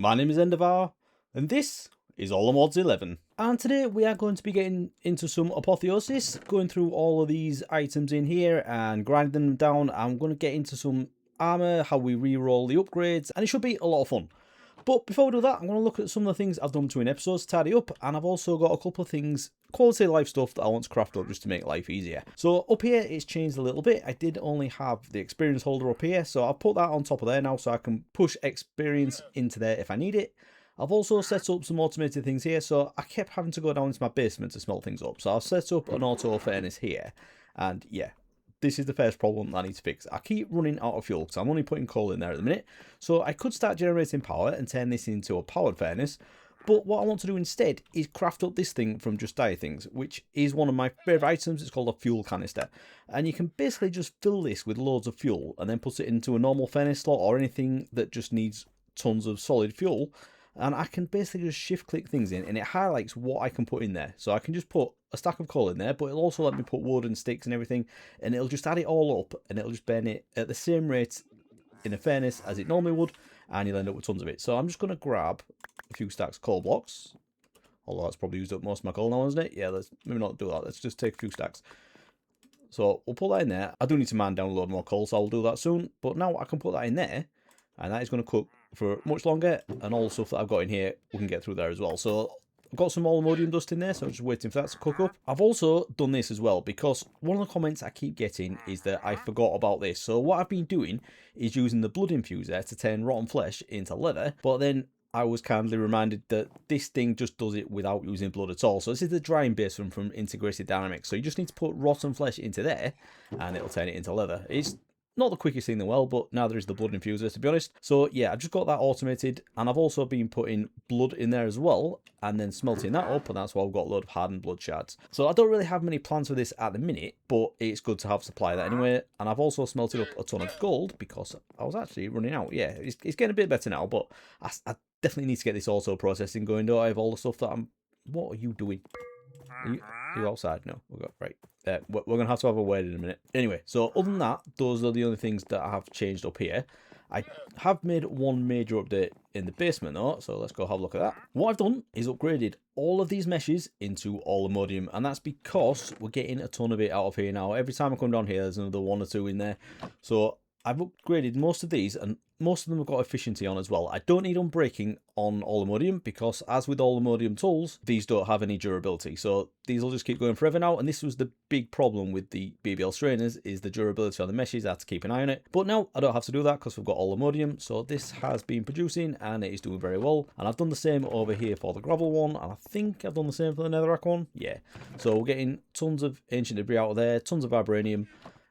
My name is Endeavour, and this is AllTheMods 11. And today we are going to be getting into some Apotheosis, going through all of these items in here and grinding them down. I'm going to get into some armour, how we re-roll the upgrades, and it should be a lot of fun. But before we do that, I'm going to look at some of the things I've done between episodes to tidy up, and I've also got a couple of things, quality of life stuff that I want to craft up just to make life easier. So up here, it's changed a little bit. I did only have the experience holder up here, so I'll put that on top of there now so I can push experience into there if I need it. I've also set up some automated things here, so I kept having to go down into my basement to smelt things up. So I've set up an auto furnace here, and yeah. This is the first problem that I need to fix. I keep running out of fuel because I'm only putting coal in there at the minute. So I could start generating power and turn this into a powered furnace. But what I want to do instead is craft up this thing from Just Die Things, which is one of my favourite items. It's called a fuel canister. And you can basically just fill this with loads of fuel and then put it into a normal furnace slot or anything that just needs tons of solid fuel. And I can basically just shift click things in and it highlights what I can put in there. So I can just put a stack of coal in there, but it'll also let me put wood and sticks and everything, and it'll just add it all up and it'll just burn it at the same rate in a furnace as it normally would, and you'll end up with tons of it. So I'm just going to grab a few stacks of coal blocks, although that's probably used up most of my coal now, isn't it? Yeah, let's maybe not do that. Let's just take a few stacks. So we'll put that in there. I do need to man down a load more coal, so I'll do that soon, but now I can put that in there, and that is going to cook for much longer, and all the stuff that I've got in here we can get through there as well. So I've got some AllTheModium dust in there, so I'm just waiting for that to cook up. I've also done this as well, because one of the comments I keep getting is that I forgot about this. So what I've been doing is using the blood infuser to turn rotten flesh into leather, but then I was kindly reminded that this thing just does it without using blood at all. So this is the drying base from Integrated Dynamics. So you just need to put rotten flesh into there, and it'll turn it into leather. It's not the quickest thing in the world, but neither is the blood infuser, to be honest. So yeah, I've just got that automated, and I've also been putting blood in there as well, and then smelting that up, and that's why I've got a load of hardened blood shards. So I don't really have many plans for this at the minute, but it's good to have supply of that anyway. And I've also smelted up a ton of gold, because I was actually running out. Yeah, it's getting a bit better now, but I definitely need to get this auto processing going, don't I, have all the stuff that I'm... What are you doing? Are you outside? No, we've got... Right. We're going to have a word in a minute. Anyway, so other than that, those are the only things that I have changed up here. I have made one major update in the basement though, so let's go have a look at that. What I've done is upgraded all of these meshes into AllTheModium, and that's because we're getting a ton of it out of here now. Every time I come down here, there's another one or two in there. So I've upgraded most of these, and most of them have got efficiency on as well. I don't need unbreaking on AllTheModium because, as with AllTheModium tools, these don't have any durability. So these will just keep going forever now, and this was the big problem with the BBL strainers, is the durability on the meshes. I had to keep an eye on it. But now I don't have to do that because we've got AllTheModium. So this has been producing, and it is doing very well. And I've done the same over here for the gravel one, and I think I've done the same for the netherrack one. Yeah. So we're getting tons of ancient debris out of there, tons of vibranium,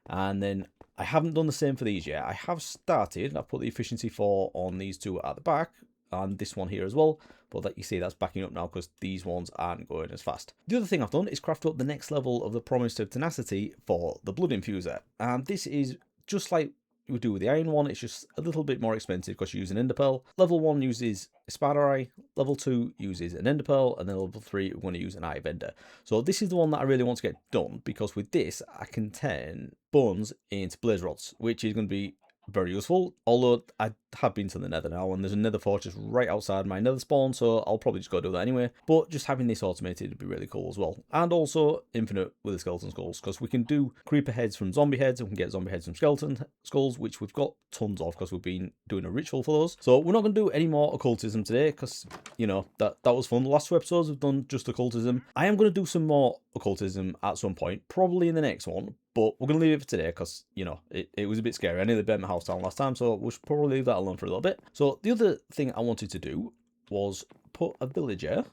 and then I haven't done the same for these yet. I have started. I've put the efficiency 4 on these two at the back, and this one here as well, but that you see that's backing up now because these ones aren't going as fast. The other thing I've done is craft up the next level of the promise of tenacity for the blood infuser, and this is just like we do with the iron one. It's just a little bit more expensive because you use an ender pearl. Level 1 uses a spider eye, level 2 uses an ender pearl, and then level 3 we're going to use an eye of ender. So this is the one that I really want to get done, because with this I can turn bones into blaze rods, which is going to be very useful. Although I have been to the nether now, and there's a nether fortress right outside my nether spawn, so I'll probably just go do that anyway. But just having this automated would be really cool as well. And also infinite with the skeleton skulls, because we can do creeper heads from zombie heads, and we can get zombie heads from skeleton skulls, which we've got tons of because we've been doing a ritual for those. So we're not going to do any more occultism today, because, you know, that was fun. The last 2 episodes we've done just occultism. I am going to do some more occultism at some point, probably in the next one. But we're going to leave it for today because, you know, it was a bit scary. I nearly burnt my house down last time, so we'll probably leave that alone for a little bit. So the other thing I wanted to do was put a villager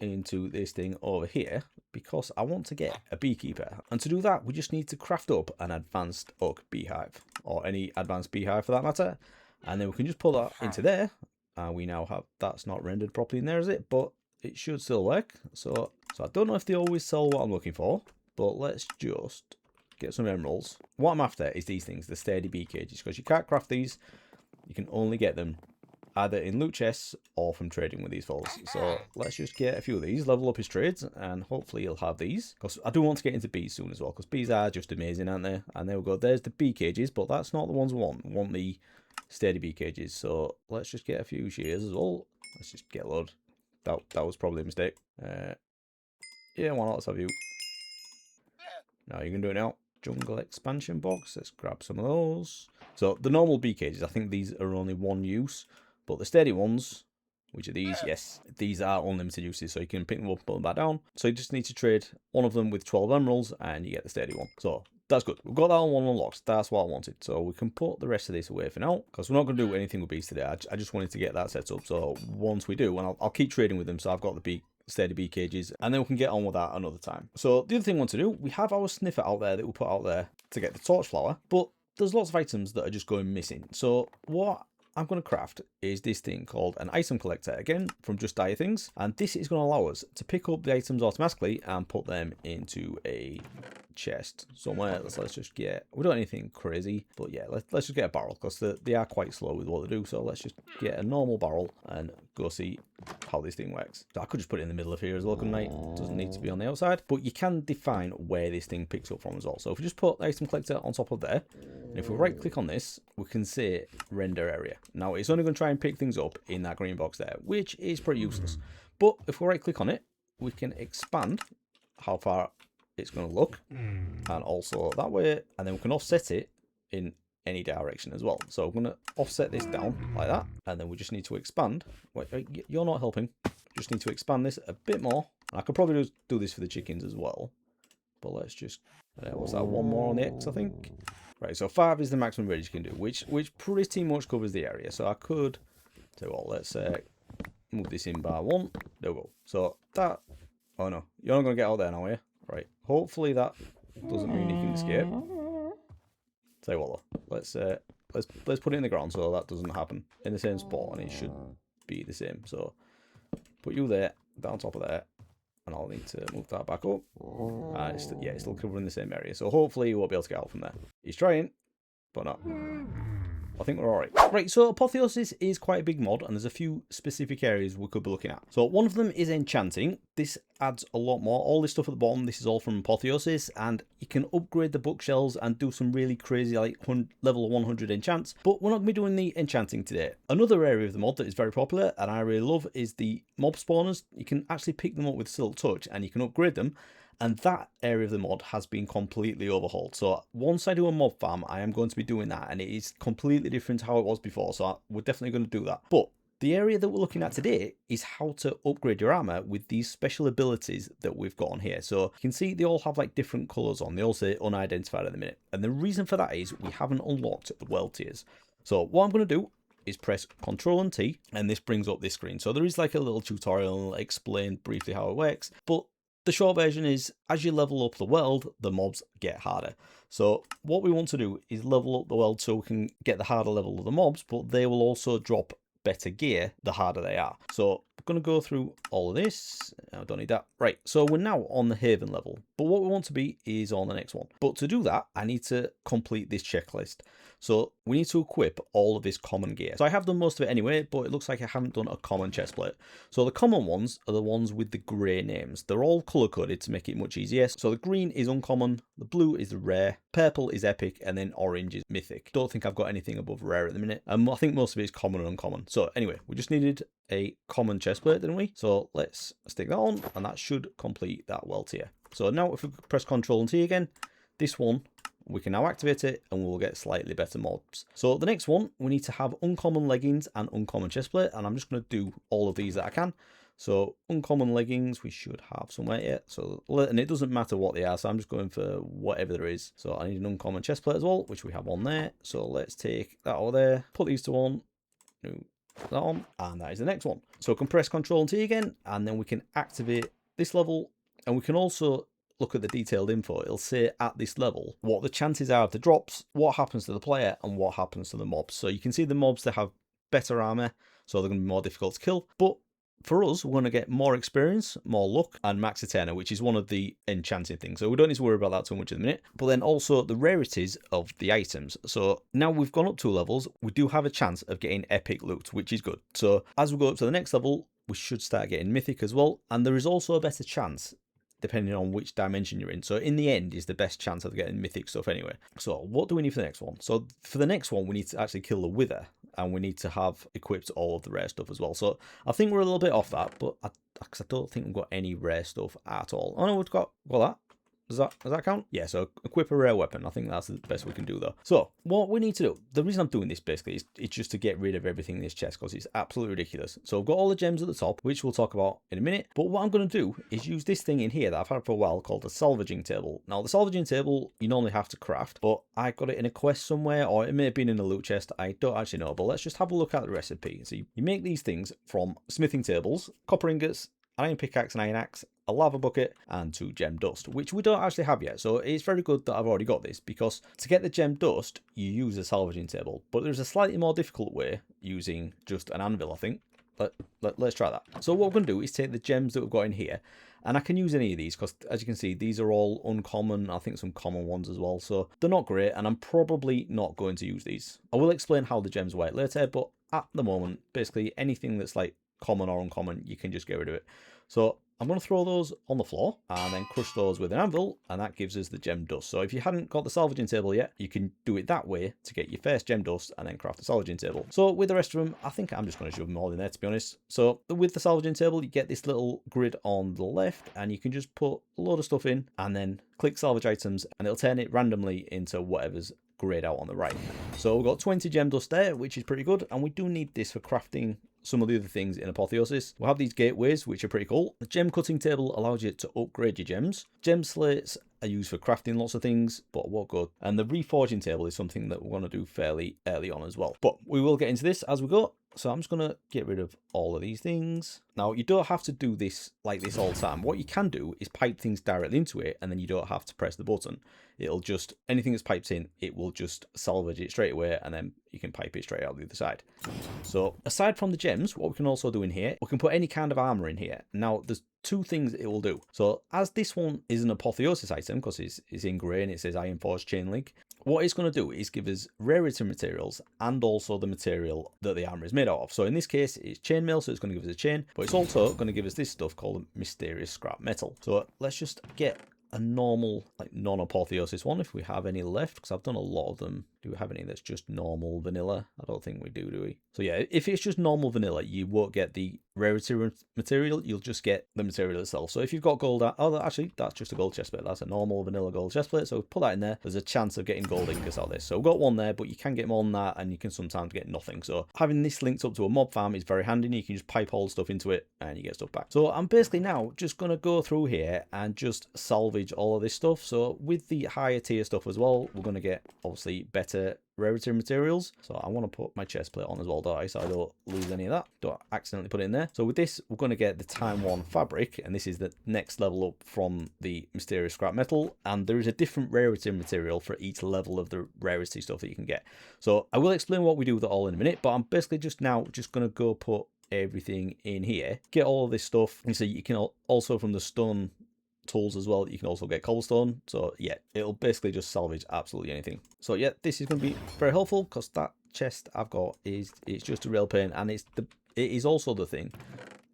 into this thing over here, because I want to get a beekeeper. And to do that, we just need to craft up an advanced oak beehive, or any advanced beehive for that matter. And then we can just pull that into there. And we now have, that's not rendered properly in there, is it? But it should still work. So I don't know if they always sell what I'm looking for, but let's just get some emeralds. What I'm after is these things, the sturdy bee cages, because you can't craft these. You can only get them either in loot chests or from trading with these fellas. So let's just get a few of these, level up his trades, and hopefully he'll have these, because I do want to get into bees soon as well, because bees are just amazing, aren't they? And there we go, there's the bee cages, but that's not the ones we want. We want the sturdy bee cages. So let's just get a few shears as well. Let's just get a load. That was probably a mistake. Yeah, why not? Let's have you. Now you can do it now. Jungle expansion box. Let's grab some of those. So the normal bee cages, I think these are only one use, but the sturdy ones, which are these, yes, these are unlimited uses, so you can pick them up and put them back down. So you just need to trade one of them with 12 emeralds and you get the sturdy one. So that's good. We've got that one unlocked. That's what I wanted. So we can put the rest of this away for now, because we're not going to do anything with bees today. I just wanted to get that set up. So once we do, and I'll keep trading with them. So I've got the sturdy bee cages, and then we can get on with that another time. So the other thing we want to do, we have our sniffer out there that we'll put out there to get the torch flower, but there's lots of items that are just going missing. So what I'm going to craft is this thing called an item collector, again from Just Dire Things, and this is going to allow us to pick up the items automatically and put them into a chest somewhere. Let's just get, we don't need anything crazy, but yeah, let's just get a barrel, because they are quite slow with what they do. So let's just get a normal barrel and go see how this thing works. So I could just put it in the middle of here as well, couldn't I? It doesn't need to be on the outside, but you can define where this thing picks up from as well. So if we just put the item collector on top of there, and if we right click on this, we can say render area. Now it's only going to try and pick things up in that green box there, which is pretty useless. But if we right click on it, we can expand how far it's going to look, and also that way, and then we can offset it in any direction as well. So I'm going to offset this down like that, and then we just need to expand. Wait, you're not helping. Just need to expand this a bit more. And I could probably just do this for the chickens as well, but let's just, what's that, one more on the X, I think. Right, so 5 is the maximum range you can do, which pretty much covers the area. So I could say, well, let's move this in by 1. There we go. So that, oh no, you're not going to get out there now, are you? Right, hopefully that doesn't mean you can escape. Tell you what though, let's put it in the ground so that doesn't happen in the same spot, and it should be the same. So put you there, down top of there, and I'll need to move that back up. It's still covering the same area, so hopefully you won't be able to get out from there. He's trying, but no. I think we're alright. Right, so Apotheosis is quite a big mod, and there's a few specific areas we could be looking at. So one of them is enchanting. This adds a lot more. All this stuff at the bottom, this is all from Apotheosis, and you can upgrade the bookshelves and do some really crazy, like level 100 enchants, but we're not going to be doing the enchanting today. Another area of the mod that is very popular, and I really love, is the mob spawners. You can actually pick them up with Silk Touch, and you can upgrade them. And that area of the mod has been completely overhauled. So once I do a mob farm, I am going to be doing that. And it is completely different to how it was before. So we're definitely going to do that. But the area that we're looking at today is how to upgrade your armor with these special abilities that we've got on here. So you can see they all have like different colors on. They all say unidentified at the minute. And the reason for that is we haven't unlocked the world tiers. So what I'm going to do is press Ctrl and T, and this brings up this screen. So there is like a little tutorial explain briefly how it works. But the short version is, as you level up the world, the mobs get harder. So what we want to do is level up the world so we can get the harder level of the mobs, but they will also drop better gear the harder they are. So I'm going to go through all of this. I don't need that. Right, so we're now on the Haven level, but what we want to be is on the next one. But to do that, I need to complete this checklist. So we need to equip all of this common gear. So I have done most of it anyway, but it looks like I haven't done a common chestplate. So the common ones are the ones with the grey names. They're all color coded to make it much easier. So the green is uncommon, the blue is the rare, purple is epic, and then orange is mythic. Don't think I've got anything above rare at the minute. I think most of it is common and uncommon. So anyway, we just needed a common chestplate, didn't we? So let's stick that on, and that should complete that world tier. So now if we press Ctrl and T again, this one, we can now activate it and we'll get slightly better mobs. So the next one, we need to have uncommon leggings and uncommon chestplate, and I'm just going to do all of these that I can. So uncommon leggings we should have somewhere here. So, and it doesn't matter what they are, so I'm just going for whatever there is. So I need an uncommon chestplate as well, which we have on there. So let's take that over there, put these two on, that on, and that is the next one. So we can press Ctrl and T again, and then we can activate this level, and we can also look at the detailed info. It'll say at this level what the chances are of the drops, what happens to the player, and what happens to the mobs. So you can see the mobs that have better armor, so they're going to be more difficult to kill. But for us, we're going to get more experience, more luck, and max Eterna, which is one of the enchanting things. So we don't need to worry about that too much in a minute. But then also the rarities of the items. So now we've gone up 2 levels, we do have a chance of getting epic loot, which is good. So as we go up to the next level, we should start getting mythic as well. And there is also a better chance depending on which dimension you're in. So in the end is the best chance of getting mythic stuff anyway. So what do we need for the next one? So for the next one, we need to actually kill the wither, and we need to have equipped all of the rare stuff as well. So I think we're a little bit off that, but because I don't think we've got any rare stuff at all. Oh no, we've got that. Does that count? Yeah, so equip a rare weapon. I think that's the best we can do though. So what we need to do, the reason I'm doing this basically is it's just to get rid of everything in this chest because it's absolutely ridiculous. So I've got all the gems at the top, which we'll talk about in a minute. But what I'm going to do is use this thing in here that I've had for a while called the Salvaging table. Now the Salvaging table you normally have to craft, but I got it in a quest somewhere, or it may have been in a loot chest. I don't actually know, but let's just have a look at the recipe. So you make these things from smithing tables, copper ingots, an iron pickaxe, an iron axe, a lava bucket, and 2 gem dust, which we don't actually have yet. So it's very good that I've already got this, because to get the gem dust, you use a salvaging table. But there's a slightly more difficult way using just an anvil, I think. Let's try that. So what we're going to do is take the gems that we've got in here, and I can use any of these because, as you can see, these are all uncommon. I think some common ones as well. So they're not great, and I'm probably not going to use these. I will explain how the gems work later, but at the moment, basically anything that's like common or uncommon, you can just get rid of it. So I'm going to throw those on the floor and then crush those with an anvil, and that gives us the gem dust. So if you hadn't got the salvaging table yet, you can do it that way to get your first gem dust and then craft the salvaging table. So with the rest of them, I think I'm just going to shove them all in there, to be honest. So with the salvaging table, you get this little grid on the left, and you can just put a load of stuff in and then click salvage items, and it'll turn it randomly into whatever's grayed out on the right. So we've got 20 gem dust there, which is pretty good, and we do need this for crafting some of the other things in Apotheosis. We'll have these gateways, which are pretty cool. The gem cutting table allows you to upgrade your gems. Gem slates are used for crafting lots of things, but what good. And the reforging table is something that we're going to do fairly early on as well. But we will get into this as we go. So I'm just going to get rid of all of these things. Now, you don't have to do this like this all the time. What you can do is pipe things directly into it, and then you don't have to press the button. It'll just, anything that's piped in, it will just salvage it straight away, and then you can pipe it straight out the other side. So aside from the gems, what we can also do in here, we can put any kind of armor in here. Now, there's 2 things it will do. So as this one is an Apotheosis item, because it's in grey and it says Iron Forge Chain Link, what it's going to do is give us rarity materials and also the material that the armor is made out of. So in this case, it's chainmail, so it's going to give us a chain, but it's also going to give us this stuff called mysterious scrap metal. So let's just get a normal, like non-Apotheosis one if we have any left, because I've done a lot of them. Do we have any that's just normal vanilla? I don't think we do we? So yeah, if it's just normal vanilla, you won't get the rarity material, you'll just get the material itself. So if you've got gold, oh, actually, that's just a gold chestplate. That's a normal vanilla gold chestplate. So put that in there. There's a chance of getting gold ingots out of this. So we've got one there, but you can get more than that, and you can sometimes get nothing. So having this linked up to a mob farm is very handy. You can just pipe all the stuff into it, and you get stuff back. So I'm basically now just going to go through here and just salvage all of this stuff. So with the higher tier stuff as well, we're going to get, obviously, better rarity materials. So I want to put my chest plate on as well, don't I? So I don't lose any of that. Don't accidentally put it in there. So with this, we're going to get the Time 1 fabric, and this is the next level up from the mysterious scrap metal. And there is a different rarity material for each level of the rarity stuff that you can get. So I will explain what we do with it all in a minute, but I'm basically just going to go put everything in here, get all of this stuff. And so you can also, from the stone tools as well, you can also get cobblestone. So yeah, it'll basically just salvage absolutely anything. So yeah, this is going to be very helpful, because that chest I've got it's just a real pain, and it is also the thing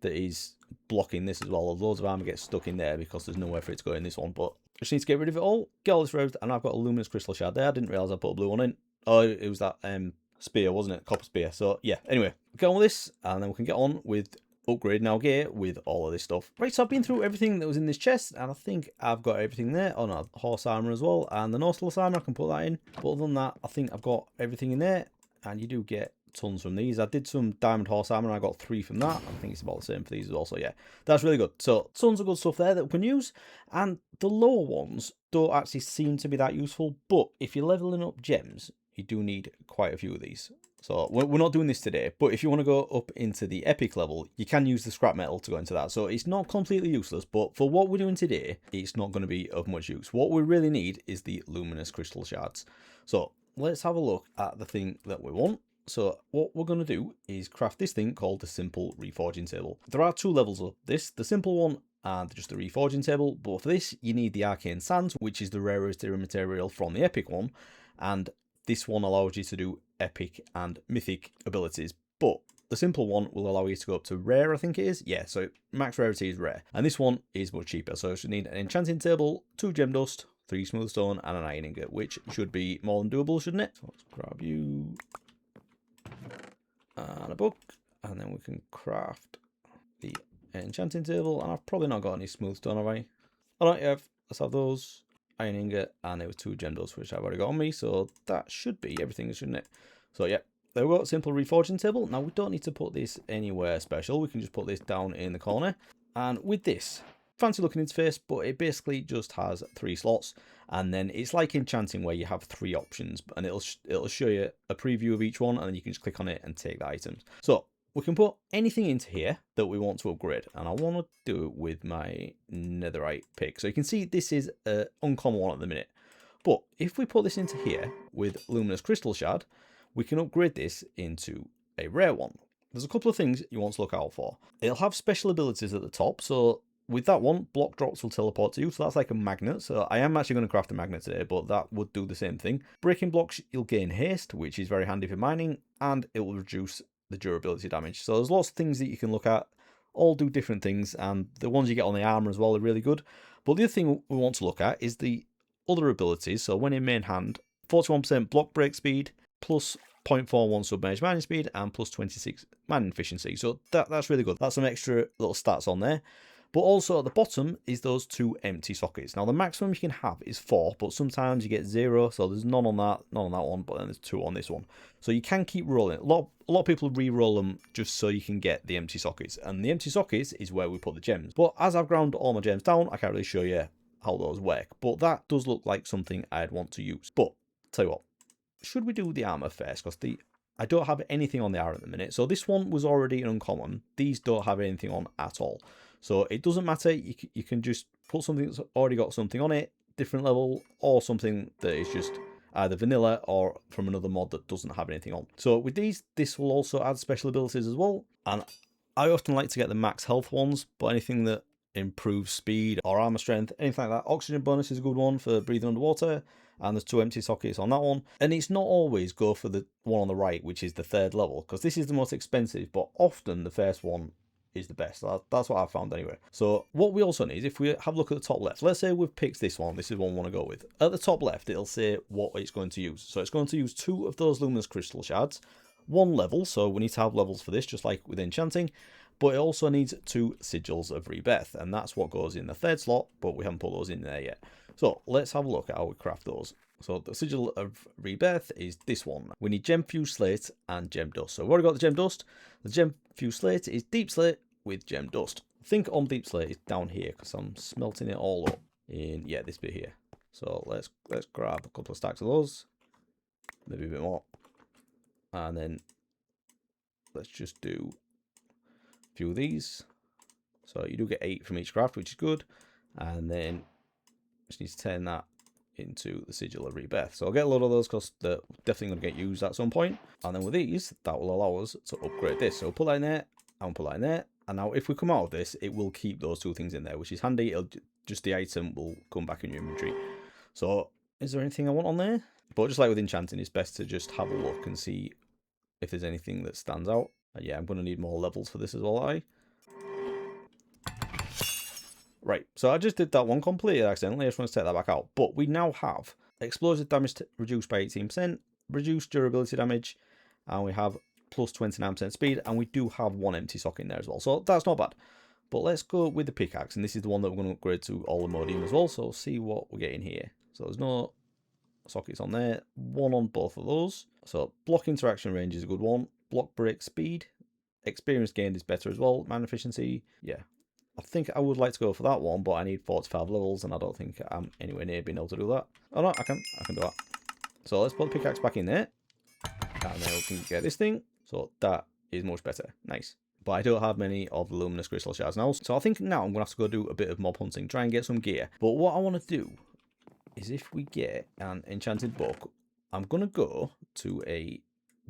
that is blocking this as well. Loads of armor gets stuck in there because there's nowhere for it to go in this one. But just need to get rid of it all, get all this rid, and I've got a luminous crystal shard there. I didn't realize I put a blue one in. Oh, it was that spear, wasn't it? Copper spear. So yeah, anyway, get on with this, and then we can get on with upgrading our gear with all of this stuff. Right, so I've been through everything that was in this chest, and I think I've got everything there. Oh no, horse armor as well, and the Nautilus armor, I can put that in. But other than that, I think I've got everything in there, and you do get tons from these. I did some diamond horse armor, and I got 3 from that. I think it's about the same for these as well. So yeah, that's really good. So tons of good stuff there that we can use, and the lower ones don't actually seem to be that useful, but if you're leveling up gems, you do need quite a few of these. So we're not doing this today, but if you want to go up into the epic level, you can use the scrap metal to go into that. So it's not completely useless, but for what we're doing today, it's not going to be of much use. What we really need is the luminous crystal shards. So let's have a look at the thing that we want. So what we're going to do is craft this thing called the simple reforging table. There are 2 levels of this, the simple one and just the reforging table. But for this, you need the arcane sands, which is the rarest material from the epic one. And this one allows you to do epic and mythic abilities, but the simple one will allow you to go up to rare, I think it is. Yeah, so max rarity is rare. And this one is much cheaper. So you should need an enchanting table, 2 gem dust, 3 smooth stone, and an iron ingot, which should be more than doable, shouldn't it? So let's grab you and a book, and then we can craft the enchanting table. And I've probably not got any smooth stone, have I? All right, yeah, let's have those. Iron ingot, and there was 2 gem dust, which I've already got on me, so that should be everything, shouldn't it? So yeah, there we go, simple reforging table. Now we don't need to put this anywhere special, we can just put this down in the corner. And with this, fancy looking interface, but it basically just has 3 slots, and then it's like enchanting where you have 3 options, and it'll show you a preview of each one, and then you can just click on it and take the items. So we can put anything into here that we want to upgrade, and I want to do it with my netherite pick. So you can see this is an uncommon one at the minute, but if we put this into here with luminous crystal shard, we can upgrade this into a rare one. There's a couple of things you want to look out for. It'll have special abilities at the top, so with that one, block drops will teleport to you, so that's like a magnet. So I am actually going to craft a magnet today, but that would do the same thing. Breaking blocks, you'll gain haste, which is very handy for mining, and it will reduce the durability damage. So there's lots of things that you can look at, all do different things, and the ones you get on the armor as well are really good. But the other thing we want to look at is the other abilities. So when in main hand, 41% block break speed, plus 0.41 submerged mining speed, and plus 26 mining efficiency. So that's really good. That's some extra little stats on there. But also at the bottom is those 2 empty sockets. Now the maximum you can have is 4, but sometimes you get 0, so there's none on that one, but then there's 2 on this one. So you can keep rolling. A lot of people re-roll them just so you can get the empty sockets, and the empty sockets is where we put the gems. But as I've ground all my gems down, I can't really show you how those work, but that does look like something I'd want to use. But tell you what, should we do the armor first? Because I don't have anything on the armor at the minute. So this one was already an uncommon. These don't have anything on at all. So it doesn't matter, you can just put something that's already got something on it, different level, or something that is just either vanilla or from another mod that doesn't have anything on. So with these, this will also add special abilities as well. And I often like to get the max health ones, but anything that improves speed or armor strength, anything like that. Oxygen bonus is a good one for breathing underwater, and there's 2 empty sockets on that one. And it's not always go for the one on the right, which is the 3rd level, because this is the most expensive, but often the first one is the best. That's what I've found anyway. So what we also need, if we have a look at the top left, let's say we've picked this one, this is one we want to go with. At the top left, it'll say what it's going to use. So it's going to use 2 of those luminous crystal shards, 1 level, so we need to have levels for this, just like with enchanting, but it also needs 2 sigils of rebirth, and that's what goes in the 3rd slot, but we haven't put those in there yet. So let's have a look at how we craft those. So the sigil of rebirth is this one. We need gem fused slate and gem dust. So we've already got the gem dust. The gem fused slate is deep slate with gem dust. I think on deep slate is down here because I'm smelting it all up in, yeah, this bit here. So let's grab a couple of stacks of those, maybe a bit more, and then let's just do a few of these. So you do get 8 from each craft, which is good, and then just need to turn that into the sigil of rebirth. So I'll get a lot of those because they're definitely going to get used at some point. And then with these, that will allow us to upgrade this. So we'll put that in there, and we'll put that in there. And now if we come out of this, it will keep those 2 things in there, which is handy. It'll just, the item will come back in your inventory. So is there anything I want on there? But just like with enchanting, it's best to just have a look and see if there's anything that stands out. And yeah, I'm going to need more levels for this as well, Right, so I just did that one completely accidentally. I just want to take that back out. But we now have explosive damage reduced by 18%, reduced durability damage, and we have plus 29% speed, and we do have 1 empty socket in there as well. So that's not bad. But let's go with the pickaxe, and this is the one that we're going to upgrade to AllTheModium as well. So we'll see what we're getting here. So there's no sockets on there, 1 on both of those. So block interaction range is a good one. Block break speed, experience gained is better as well. Man efficiency, yeah. I think I would like to go for that one, but I need 45 levels, and I don't think I'm anywhere near being able to do that. Oh no, I can do that. So let's put the pickaxe back in there, and then we can get this thing. So that is much better. Nice. But I don't have many of the luminous crystal shards now, so I think now I'm going to have to go do a bit of mob hunting, try and get some gear. But what I want to do is, if we get an enchanted book, I'm going to go to a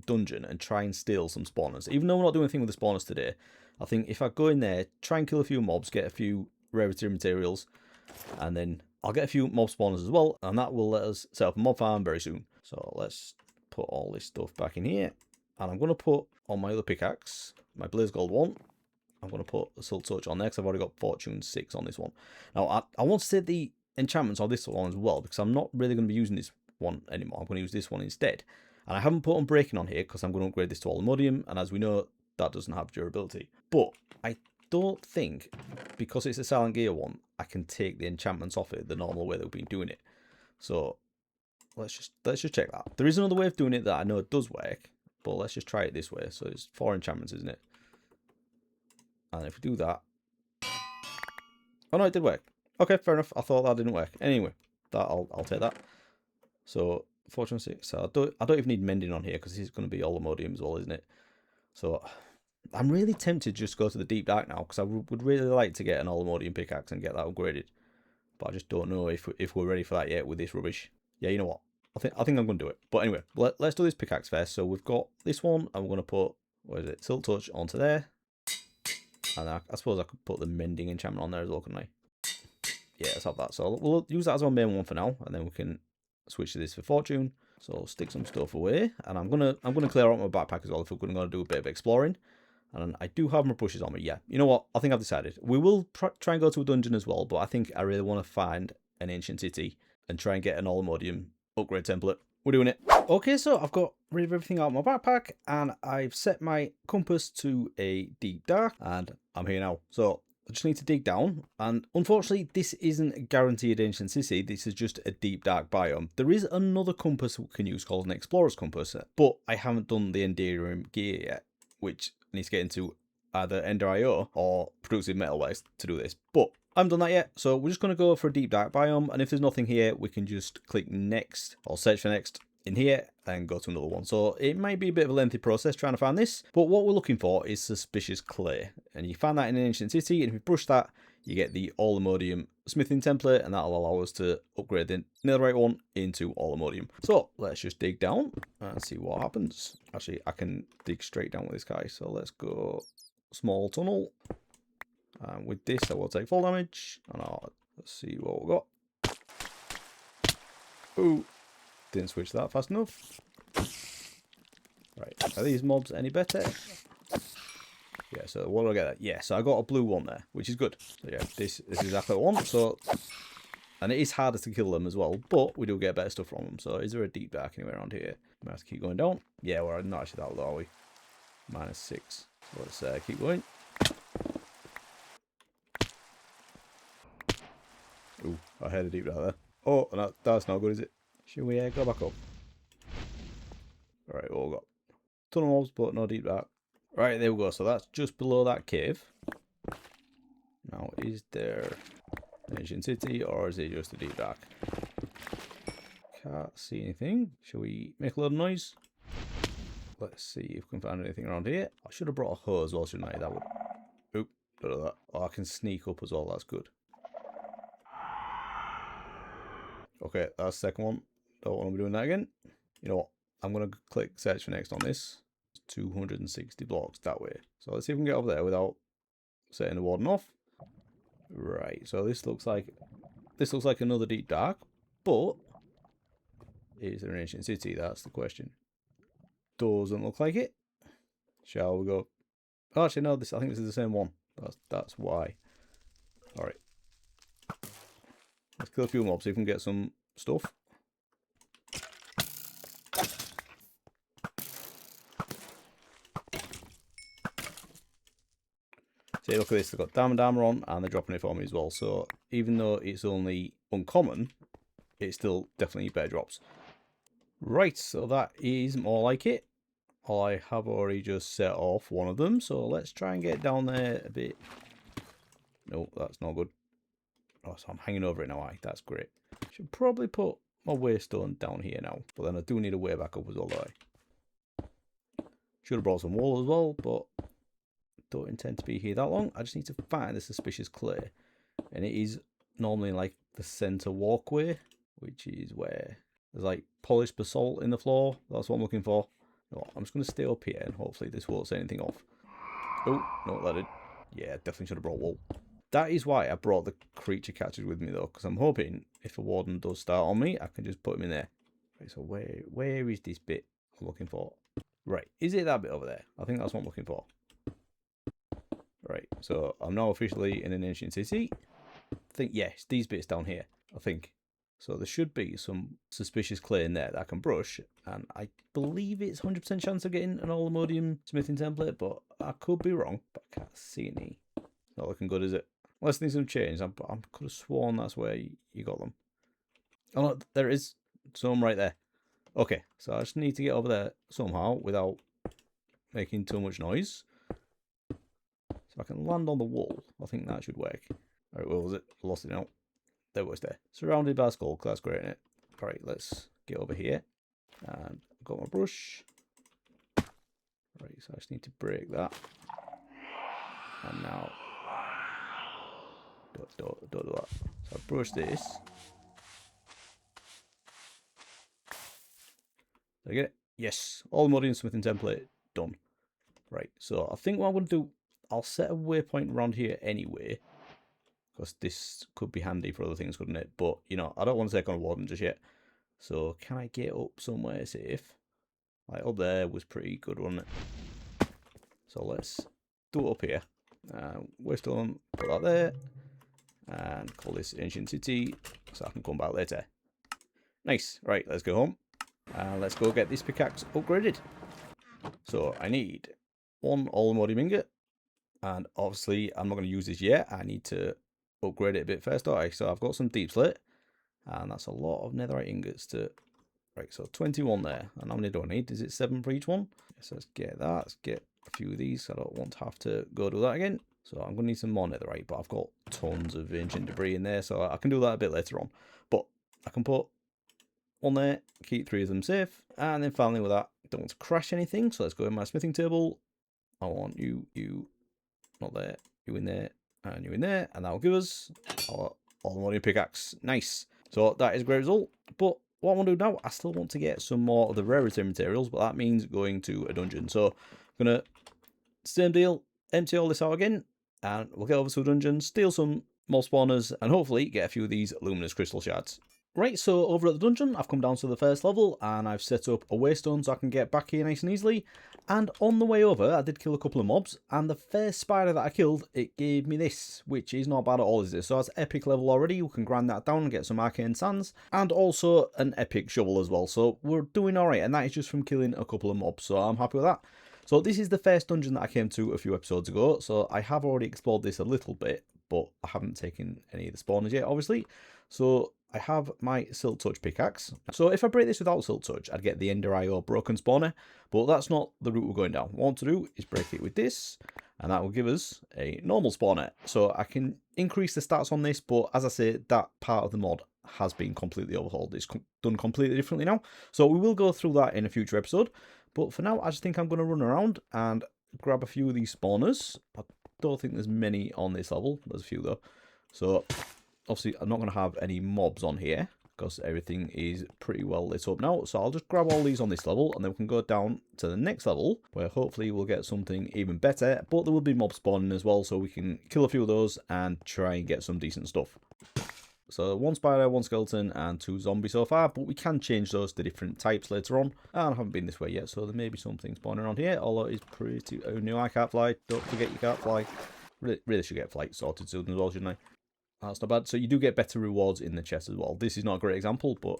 dungeon and try and steal some spawners. Even though we're not doing anything with the spawners today, I think if I go in there, try and kill a few mobs, get a few rarity materials, and then I'll get a few mob spawners as well, and that will let us set up a mob farm very soon. So let's put all this stuff back in here, And I'm going to put on my other pickaxe, my blaze gold one, I'm going to put a silk touch on there because I've already got fortune 6 on this one. Now, I want to set the enchantments on this one as well because I'm not really going to be using this one anymore. I'm going to use this one instead. And I haven't put on breaking on here because I'm going to upgrade this to AllTheModium. And as we know, that doesn't have durability. But I don't think, because it's a Silent Gear one, I can take the enchantments off it the normal way that we've been doing it. So let's just check that. There is another way of doing it that I know it does work, but let's just try it this way. So it's 4 enchantments, isn't it? And if we do that... Oh no, it did work. Okay, fair enough. I thought that didn't work. Anyway, that I'll take that. So, fortune 6. So I don't even need mending on here because this is going to be AllTheModium as well, isn't it? So I'm really tempted to just go to the deep dark now because I would really like to get an AllTheModium pickaxe and get that upgraded. But I just don't know if we're ready for that yet with this rubbish. Yeah, you know what? I think I'm going to do it. But anyway, let's do this pickaxe first. So we've got this one. I'm going to put, what is it, Silk Touch onto there. And I suppose I could put the mending enchantment on there as well, couldn't I? Yeah, let's have that. So we'll use that as our main one for now, and then we can switch to this for fortune. So I'll stick some stuff away, and I'm gonna clear out my backpack as well if we're gonna do a bit of exploring. And I do have my brushes on me. Yeah, you know what? I think I've decided we will try and go to a dungeon as well, but I think I really want to find an ancient city and try and get an AllTheModium upgrade template. We're doing it. Okay, so I've got rid of everything out of my backpack, and I've set my compass to a deep dark, and I'm here now. So I just need to dig down, and unfortunately this isn't a guaranteed ancient city. This is just a deep dark biome. There is another compass we can use called an explorer's compass, but I haven't done the Endearing gear yet, which needs to get into either Ender IO or Productive Metal Waste to do this. But I haven't done that yet, so we're just going to go for a deep dark biome, and if there's nothing here, we can just click next or search for next in here and go to another one. So it might be a bit of a lengthy process trying to find this, but what we're looking for is suspicious clay, and you find that in an ancient city, and if you brush that, you get the AllTheModium Smithing Template, and that'll allow us to upgrade the netherite one into AllTheModium. So let's just dig down and see what happens. Actually, I can dig straight down with this guy, so let's go small tunnel. And with this, I will take fall damage, and let's see what we got. Ooh. Didn't switch that fast enough. Right, are these mobs any better? Yeah, so what do I get? Yeah, so I got a blue one there, which is good. So yeah, this is exactly what I want. So, and it is harder to kill them as well, but we do get better stuff from them. So is there a deep dark anywhere around here? Might have to keep going down. Yeah, we're not actually that low, are we? -6. So let's keep going. Ooh, I heard a deep dark there. Oh, no, that's not good, is it? Should we go back up? Alright, well, we've got tunnel mobs, but no deep dark. Right, there we go. So that's just below that cave. Now, is there an ancient city, or is it just a deep dark? Can't see anything. Shall we make a load of noise? Let's see if we can find anything around here. I should have brought a hoe as well, shouldn't I? That would... Oop, don't do that. Oh, I can sneak up as well. That's good. Okay, that's the second one. Don't want to be doing that again. You know what? I'm going to click search for next on this. 260 blocks that way. So let's see if we can get over there without setting the warden off. Right, so this looks like another deep dark, but is there an ancient city? That's the question. Doesn't look like it. Shall we go? Oh, actually, no. I think this is the same one. That's why. All right. Let's kill a few mobs so we can get some stuff. See, look at this. They've got diamond armour on, and they're dropping it for me as well. So even though it's only uncommon, it's still definitely better drops. Right, so that is more like it. I have already just set off one of them, so let's try and get down there a bit. No, that's not good. Oh, so I'm hanging over it now. That's great. Should probably put my waystone down here now, but then I do need a way back up as well. Should have brought some wool as well, but don't intend to be here that long. I just need to find the suspicious clay, and it is normally like the center walkway, which is where there's like polished basalt in the floor. That's what I'm looking for. No, I'm just going to stay up here, and hopefully this won't set anything off. Oh, no, that did. Yeah, definitely should have brought wool. That is why I brought the creature catchers with me, though, because I'm hoping if a warden does start on me, I can just put him in there. Right, so where is this bit I'm looking for? Right, is it that bit over there? I think that's what I'm looking for. Right, so I'm now officially in an ancient city. I think, yes, these bits down here, I think. So there should be some suspicious clay in there that I can brush, and I believe it's 100% chance of getting an AllTheModium Smithing Template, but I could be wrong. But I can't see any. Not looking good, is it? Unless things have changed. I could have sworn that's where you got them. Oh no, there is some right there. Okay, so I just need to get over there somehow without making too much noise. So I can land on the wall. I think that should work. Alright, where was it? I lost it now. There it was there. Surrounded by skull, that's great, isn't it? Alright, let's get over here. And I've got my brush. Right, so I just need to break that. And now... Don't do that. So I brush this. Did I get it? Yes. AllTheModium Smithing Template done. Right, so I think what I'm going to do, I'll set a waypoint around here anyway. Because this could be handy for other things, couldn't it? But, you know, I don't want to take on a warden just yet. So, can I get up somewhere safe? Like, up there was pretty good, wasn't it? So, let's do it up here. Waystone, put that there. And call this Ancient City, so I can come back later. Nice. Right, let's go home. And let's go get this pickaxe upgraded. So, I need one AllTheModium ingot. And obviously, I'm not going to use this yet. I need to upgrade it a bit first, don't I? So I've got some deep slate, and that's a lot of netherite ingots to... Right, so 21 there. And how many do I need? Is it 7 for each one? So let's get that. Let's get a few of these. I don't want to have to go do that again. So I'm going to need some more netherite, but I've got tons of ancient debris in there, so I can do that a bit later on. But I can put one there, keep 3 of them safe, and then finally with that, don't want to crash anything, so let's go in my smithing table. I want you, not there, you in there, and you in there, and that will give us our AllTheModium pickaxe. Nice. So that is a great result. But what I want to do now, I still want to get some more of the rarity materials, but that means going to a dungeon. So I'm going to, same deal, empty all this out again, and we'll get over to a dungeon, steal some more spawners, and hopefully get a few of these luminous crystal shards. Right, so over at the dungeon, I've come down to the first level, and I've set up a waystone so I can get back here nice and easily. And on the way over, I did kill a couple of mobs, and the first spider that I killed, it gave me this, which is not bad at all, is it? So that's epic level already. We can grind that down and get some arcane sands, and also an epic shovel as well. So we're doing alright, and that is just from killing a couple of mobs, so I'm happy with that. So this is the first dungeon that I came to a few episodes ago, so I have already explored this a little bit, but I haven't taken any of the spawners yet, obviously. So I have my Silk Touch pickaxe. So if I break this without Silk Touch, I'd get the Ender Eye or Broken Spawner, but that's not the route we're going down. What I want to do is break it with this, and that will give us a normal spawner. So I can increase the stats on this, but as I say, that part of the mod has been completely overhauled. It's done completely differently now. So we will go through that in a future episode. But for now, I just think I'm going to run around and grab a few of these spawners. I don't think there's many on this level. There's a few though. So obviously, I'm not going to have any mobs on here because everything is pretty well lit up now. So I'll just grab all these on this level, and then we can go down to the next level where hopefully we'll get something even better. But there will be mob spawning as well, so we can kill a few of those and try and get some decent stuff. So 1 spider, 1 skeleton, and 2 zombies so far, but we can change those to different types later on. And I haven't been this way yet, so there may be something spawning around here, although it's pretty... Oh no, I can't fly. Don't forget you can't fly. Really should get flight sorted soon as well, shouldn't I? That's not bad. So you do get better rewards in the chest as well. This is not a great example, but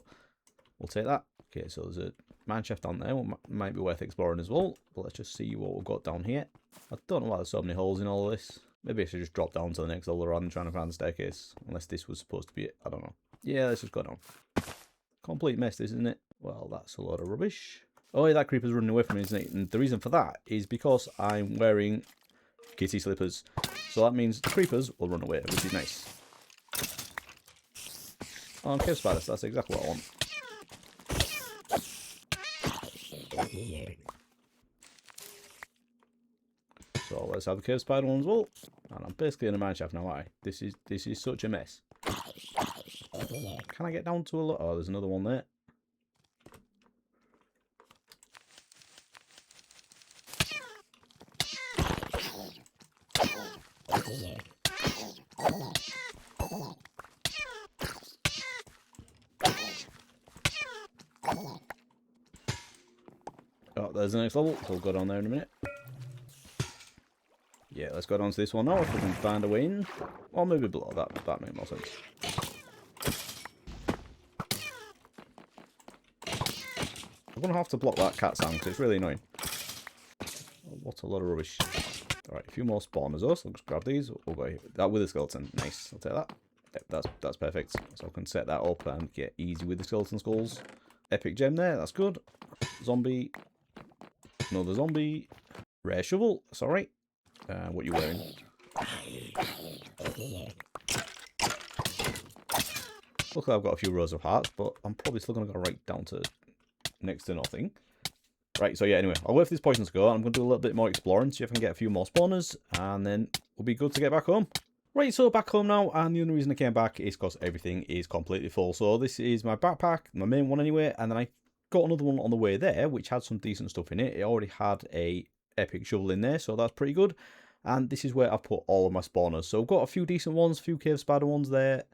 we'll take that. Okay, so there's a mine shaft down there. Might be worth exploring as well. But let's just see what we've got down here. I don't know why there's so many holes in all of this. Maybe I should just drop down to the next level rather than trying to find the staircase. Unless this was supposed to be it. I don't know. Yeah, let's just go down. Complete mess, this, isn't it? Well, that's a lot of rubbish. Oh, yeah, that creeper's running away from me, isn't it? And the reason for that is because I'm wearing kitty slippers. So that means the creepers will run away, which is nice. Oh, cave spiders, that's exactly what I want. So let's have the cave spider one as well. And I'm basically in a mineshaft now, aren't I? This is such a mess. Can I get down to a lot? Oh, there's another one there. there's the next level. So we'll go down there in a minute. Yeah, let's go down to this one now if we can find a way in. Or maybe below that. That makes more sense. I'm going to have to block that cat sound because it's really annoying. Oh, what a lot of rubbish. Alright, a few more spawners though, so I'll just grab these. We'll go here. That with a skeleton. Nice, I'll take that. Yep, that's perfect. So I can set that up and get easy with the skeleton skulls. Epic gem there, that's good. Zombie. Another zombie. Rare shovel, that's alright. What are you wearing? Luckily I've got a few rows of hearts, but I'm probably still going to go right down to next to nothing. Right, so yeah, anyway, I'll wait for these poisons to go. I'm going to do a little bit more exploring, see if I can get a few more spawners, and then we'll be good to get back home. Right, so back home now, and the only reason I came back is because everything is completely full. So this is my backpack, my main one anyway, and then I got another one on the way there, which had some decent stuff in it. It already had a epic shovel in there, so that's pretty good. And this is where I've put all of my spawners. So I've got a few decent ones, a few cave spider ones there.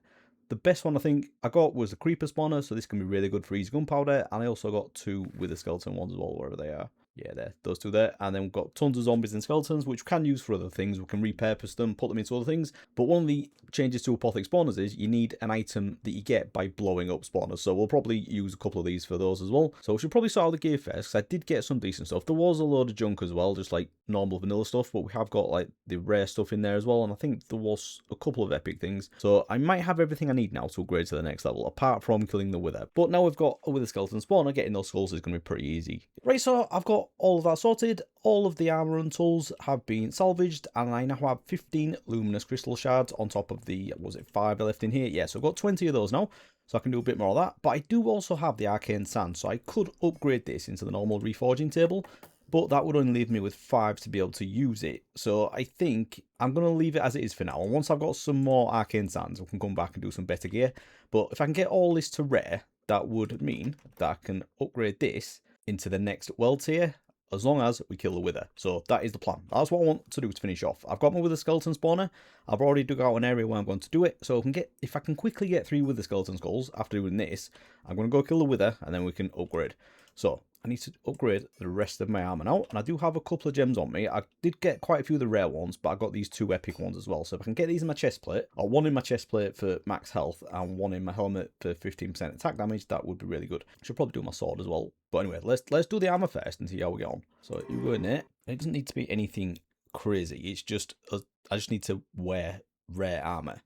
The best one I think I got was the creeper spawner, so this can be really good for easy gunpowder. And I also got 2 with the skeleton ones as well, wherever they are. Yeah, there, those 2 there. And then we've got tons of zombies and skeletons, which we can use for other things. We can repurpose them, put them into other things. But one of the changes to Apothic spawners is you need an item that you get by blowing up spawners. So we'll probably use a couple of these for those as well. So we should probably start with the gear first, because I did get some decent stuff. There was a load of junk as well, just like normal vanilla stuff. But we have got like the rare stuff in there as well. And I think there was a couple of epic things. So I might have everything I need now to upgrade to the next level, apart from killing the wither. But now we've got a wither skeleton spawner, getting those skulls is going to be pretty easy. Right, so I've got all of that sorted. All of the armor and tools have been salvaged, and I now have 15 luminous crystal shards on top of the, was it 5 left in here? Yeah, so I've got 20 of those now, so I can do a bit more of that. But I do also have the arcane sand, so I could upgrade this into the normal reforging table, but that would only leave me with 5 to be able to use it. So I think I'm going to leave it as it is for now, and once I've got some more arcane sands, I can come back and do some better gear. But if I can get all this to rare, that would mean that I can upgrade this into the next world tier, as long as we kill the wither. So that is the plan. That's what I want to do to finish off. I've got my wither skeleton spawner. I've already dug out an area where I'm going to do it. So I can get, if I can quickly get 3 wither skeleton skulls after doing this, I'm going to go kill the wither and then we can upgrade. So I need to upgrade the rest of my armor now. And I do have a couple of gems on me. I did get quite a few of the rare ones, but I got these 2 epic ones as well. So if I can get these in my chest plate, or 1 in my chest plate for max health and 1 in my helmet for 15% attack damage, that would be really good. I should probably do my sword as well. But anyway, let's do the armor first and see how we get on. So you go in there. It doesn't need to be anything crazy. It's just, I just need to wear rare armor.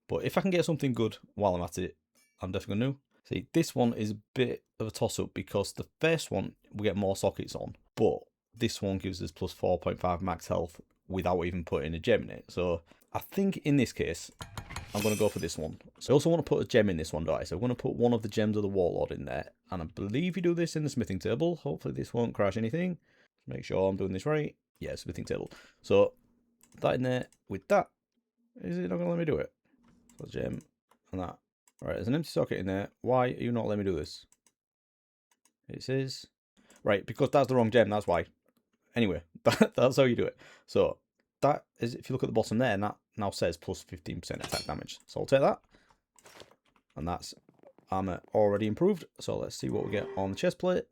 But if I can get something good while I'm at it, I'm definitely going to. See, this one is a bit of a toss-up because the first one, we get more sockets on. But this one gives us plus 4.5 max health without even putting a gem in it. So I think in this case, I'm going to go for this one. So I also want to put a gem in this one, don't I? So I'm going to put one of the gems of the Warlord in there. And I believe you do this in the smithing table. Hopefully this won't crash anything. Make sure I'm doing this right. Yeah, smithing table. So that in there with that. Is it not going to let me do it? So gem and that. Right, there's an empty socket in there. Why are you not letting me do this? It says... Right, because that's the wrong gem, that's why. Anyway, that's how you do it. So, that is, if you look at the bottom there, and that now says plus 15% attack damage. So I'll take that. And that's armor already improved. So let's see what we get on the chest plate.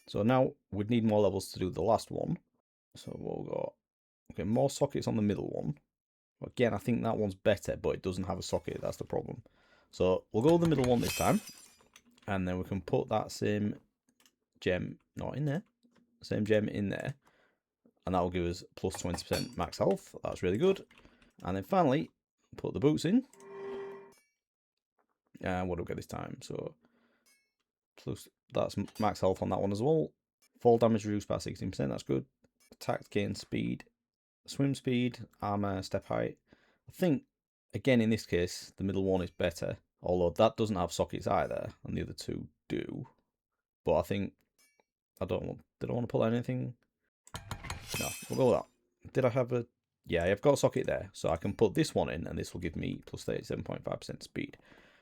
So now we'd need more levels to do the last one. So we'll go... Okay, more sockets on the middle one. Again, I think that one's better, but it doesn't have a socket, that's the problem. So we'll go with the middle one this time, and then we can put that same gem, not in there, same gem in there, and that will give us plus 20% max health. That's really good. And then finally, put the boots in. And what do we get this time? So plus, that's max health on that one as well. Fall damage reduced by 16%, that's good. Attack gain speed, swim speed, armor, step height. I think, again, in this case, the middle one is better, although that doesn't have sockets either, and the other 2 do. But I think, did I want to put anything? No, we'll go with that. Did I have a, yeah, I've got a socket there, so I can put this one in, and this will give me plus 37.5% speed.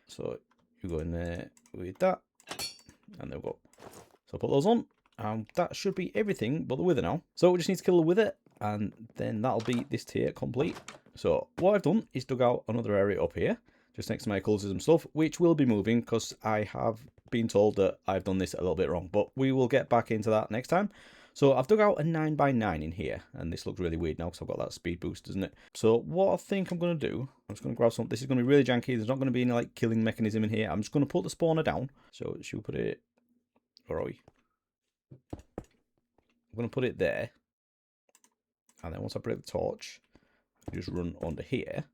So you go in there with that, and there we go. So I'll put those on, and that should be everything but the wither now. So we just need to kill the wither, and then that'll be this tier complete. So what I've done is dug out another area up here, just next to my ecologism stuff, which will be moving because I have been told that I've done this a little bit wrong. But we will get back into that next time. So I've dug out a 9x9 in here, and this looks really weird now because I've got that speed boost, doesn't it? So what I think I'm going to do, I'm just going to grab some. This is going to be really janky. There's not going to be any like killing mechanism in here. I'm just going to put the spawner down. So should we put it? Where are we? I'm going to put it there, and then once I break the torch, I just run under here.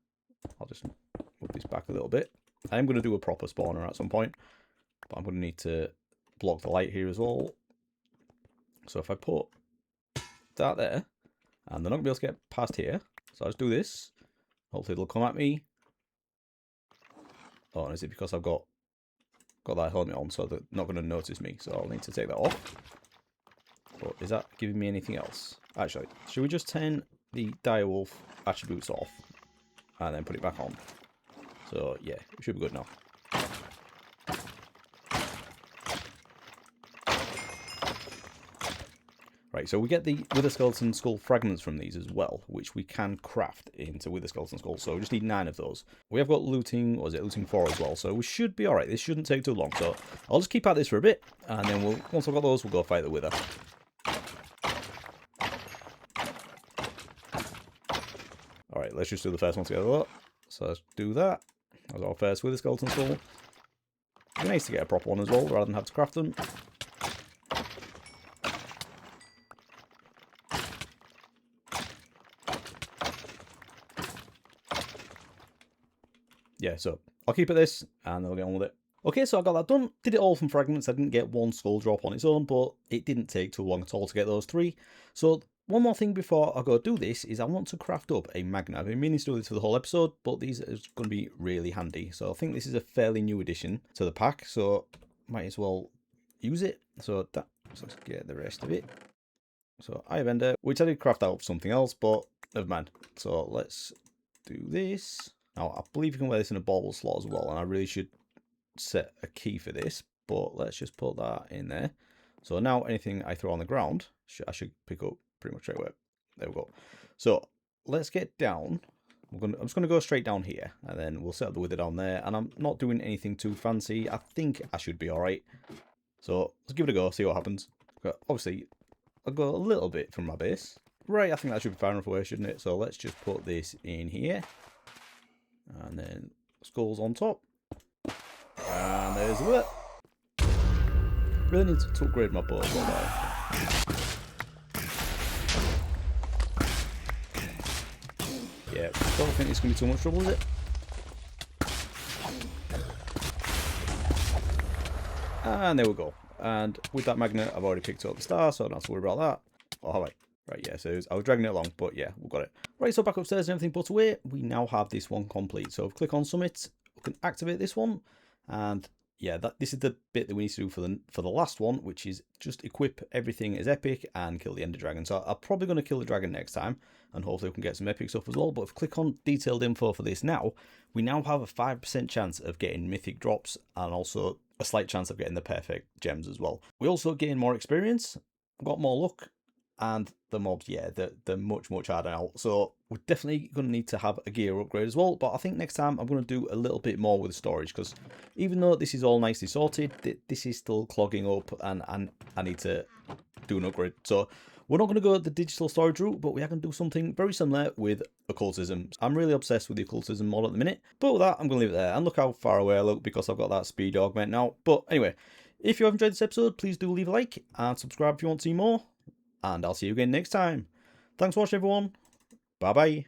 I'll just move this back a little bit. I am going to do a proper spawner at some point, but I'm going to need to block the light here as well. So if I put that there, and they're not going to be able to get past here, so I'll just do this. Hopefully it'll come at me. Oh, and is it because I've got that helmet on, so they're not going to notice me, so I'll need to take that off. But is that giving me anything else? Actually, should we just turn the direwolf attributes off and then put it back on? So yeah, it should be good now. Right, so we get the Wither Skeleton Skull fragments from these as well, which we can craft into Wither Skeleton Skull. So we just need 9 of those. We have got looting, or is it looting 4 as well? So we should be alright. This shouldn't take too long. So I'll just keep at this for a bit, and then once I've got those, we'll go fight the Wither. Alright, let's just do the first one together. So let's do that. That was our first Wither Skeleton Skull. It'd be nice to get a proper one as well, rather than have to craft them. Yeah, so I'll keep it this, and then we'll get on with it. Okay, so I got that done. Did it all from fragments. I didn't get one skull drop on its own, but it didn't take too long at all to get those 3. So one more thing before I go do this is I want to craft up a magnet. I've been meaning to do this for the whole episode, but these are going to be really handy. So I think this is a fairly new addition to the pack, so might as well use it. So let's get the rest of it. So I have ender, which I did craft out of something else, but never mind. So let's do this. Now, I believe you can wear this in a bauble slot as well, and I really should set a key for this, but let's just put that in there. So now anything I throw on the ground, I should pick up pretty much straight away. There we go. So let's get down. I'm just going to go straight down here, and then we'll set up the wither down there, and I'm not doing anything too fancy. I think I should be alright. So let's give it a go, see what happens. But obviously, I'll go a little bit from my base. Right, I think that should be far enough away, shouldn't it? So let's just put this in here. And then skulls on top. And there's the wither. Really need to upgrade my bow as well there. Yeah, don't think it's going to be too much trouble, is it? And there we go. And with that magnet, I've already picked up the star, so I don't have to worry about that. Oh, have I? Right, yeah, so I was dragging it along, but yeah, we've got it. Right, so back upstairs and everything put away, we now have this one complete. So if we click on Summit, we can activate this one. And yeah, this is the bit that we need to do for the last one, which is just equip everything as epic and kill the Ender Dragon. So I'm probably going to kill the dragon next time, and hopefully we can get some epic stuff as well. But if we click on detailed info for this now, we now have a 5% chance of getting mythic drops, and also a slight chance of getting the perfect gems as well. We also gain more experience, got more luck, and the mobs, yeah, they're much harder now. So we're definitely going to need to have a gear upgrade as well. But I think next time I'm going to do a little bit more with storage, because even though this is all nicely sorted, this is still clogging up, and I need to do an upgrade. So we're not going to go the digital storage route, but we are going to do something very similar with occultism. I'm really obsessed with the occultism mod at the minute. But with that, I'm going to leave it there. And look how far away I look because I've got that speed augment now. But anyway, if you have enjoyed this episode, please do leave a like and subscribe if you want to see more. And I'll see you again next time. Thanks for watching, everyone. Bye-bye.